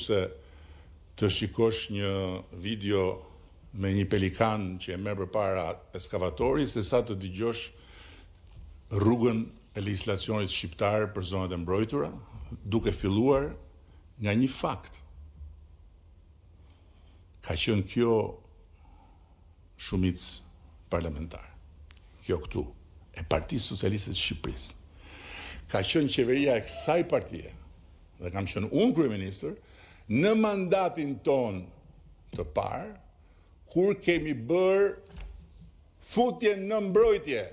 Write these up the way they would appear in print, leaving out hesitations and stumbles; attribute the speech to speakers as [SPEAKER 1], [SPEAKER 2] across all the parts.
[SPEAKER 1] nëse të shikosh një video me një pelikan që e merr përpara eskavatori, se sa të dëgjosh rrugën e legjislacionit shqiptar për zonat e mbrojtura, duke filluar nga një fakt. Ka qenë kjo shumicë parlamentare. Kjo këtu, e Partisë Socialiste të Shqipërisë. Ka qenë qeveria e kësaj partie, dhe kam qenë unë kryeministër, në mandatin ton të parë, kur kemi bërë futje në mbrojtje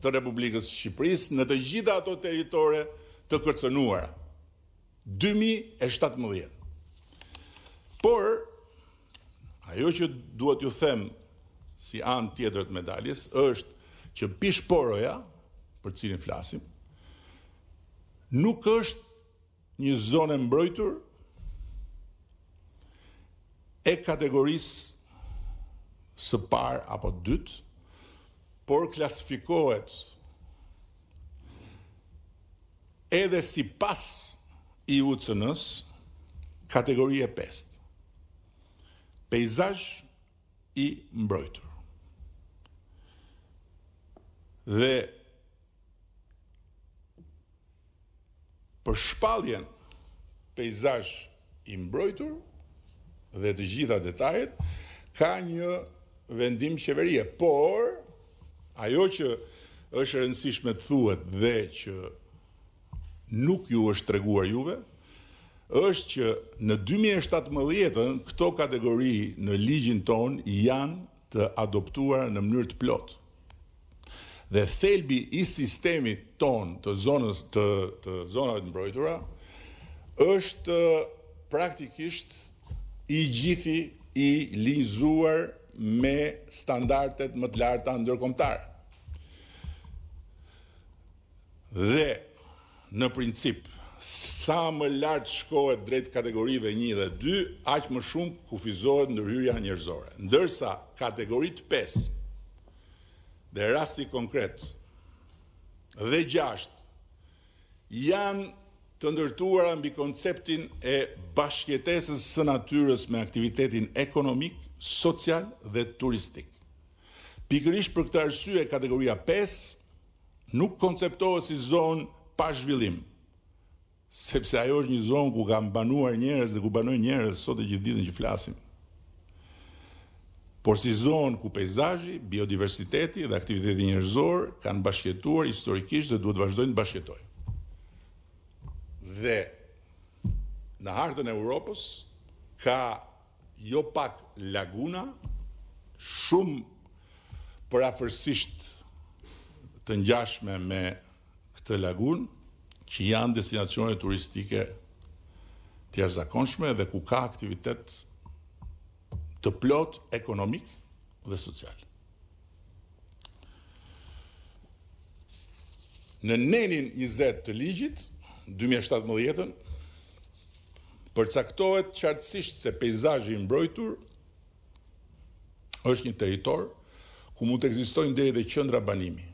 [SPEAKER 1] të Republikës së Shqipërisë në të gjitha ato territore të kërcënuara. 2017. Por, ajo që duhet ju them si anë tjetër të medaljes, është që Pishporoja, për cilin flasim, nuk është një zonë mbrojtur e kategorisë së parë apo dytë, por klasifikohet edhe si pas i UCN-s kategorie 5. Peizazh i mbrojtur. Dhe për shpalljen peizazh i mbrojtur dhe të gjitha detajet, ka një vendim qeverie, por ajo që është rëndësishme të thuhet dhe që nuk ju është treguar juve, është që në 2017 këto kategori në ligjin ton janë të adoptuar në mënyrë të plotë. Dhe thelbi i sistemit ton të zonave të mbrojtura është praktikisht i gjithi i linjëzuar me standardet më të larta ndërkombëtare. Dhe në princip, sa më lartë shkohet drejt kategorive 1 dhe 2, aq më shumë kufizohet ndërhyrja njerëzore. Ndërsa kategoritë 5 dhe rasti konkret dhe 6 janë të ndërtuara mbi konceptin e bashkëjetesës së natyrës me aktivitetin ekonomik, social dhe turistik. Pikërisht për këtë arsye, kategoria 5 nuk konceptohet si zonë pa zhvillim, sepse ajo është një zonë ku kanë banuar njerëz dhe ku banojnë njerëz sot e gjithë ditën që flasim. Por si zonë ku peizazhi, biodiversiteti dhe aktiviteti njerëzor kanë bashkëjetuar historikisht dhe duhet vazhdojnë të bashkëjetojnë. Dhe në hartën e Europës ka jo pak laguna, shumë përafërsisht të ngjashme me këtë lagunë, që janë destinacione turistike të jashtëzakonshme dhe ku ka aktivitet të plot ekonomik dhe social. Në nenin 20 të ligjit 2017 përcaktohet qartësisht se peizazhi i mbrojtur është një territor ku mund të ekzistojnë deri dhe qendra banimi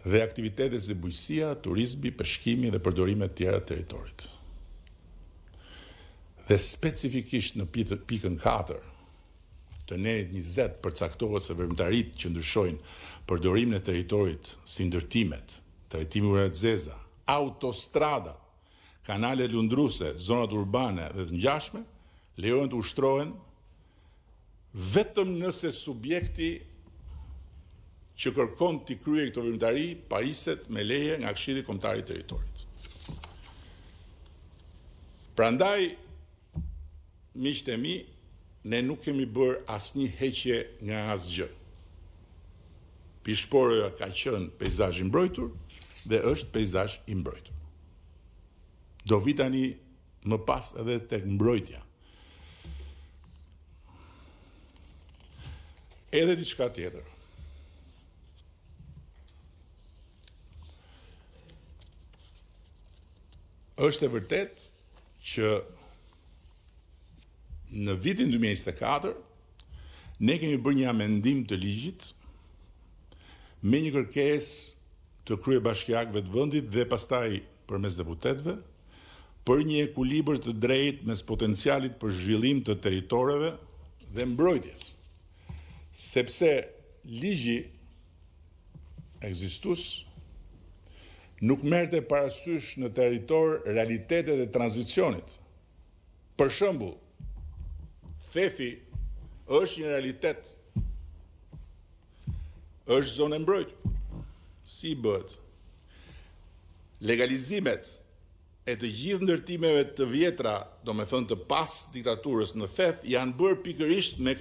[SPEAKER 1] dhe aktivitetet si bujqësia, turizmi, peshkimi dhe përdorimet tjera të territorit. Dhe specifikisht në pikën 4 të nenit 20 përcaktohet se veprimtaritë që ndryshojnë përdorimin e territorit si ndërtimet, trajtimi ujëve të zeza, autostrada, kanale lundruese, zonat urbane dhe të ngjashme, lejohen të ushtrohen vetëm nëse subjekti që kërkon t'i kryej këto veprimtari pariset me leje nga Këshilli Kombëtar i Territorit. Prandaj, miqtë e mi, ne nuk kemi bërë asnjë heqje nga asgjë. Pishporoja ka qenë peizazh i mbrojtur dhe është peizazh i mbrojtur. Do vi tani më pas edhe tek mbrojtja. Edhe diçka tjetër. Është e vërtet që në vitin 2024 ne kemi bërë një amendim të ligjit me një kërkesë të kryebashkiakëve të vendit dhe pastaj përmes deputetëve për një ekuilibër të drejtë mes potencialit për zhvillim të territoreve dhe mbrojtjes. Sepse ligji ekzistus nuk merrte parasysh në territor realitetet e tranzicionit. Për shembull, thefi është një realitet, është zonë e mbrojtur. Si bëhet? Legalizimet e të gjithë ndërtimeve të vjetra, do me thënë të pas diktaturës në theth, janë bërë pikërisht me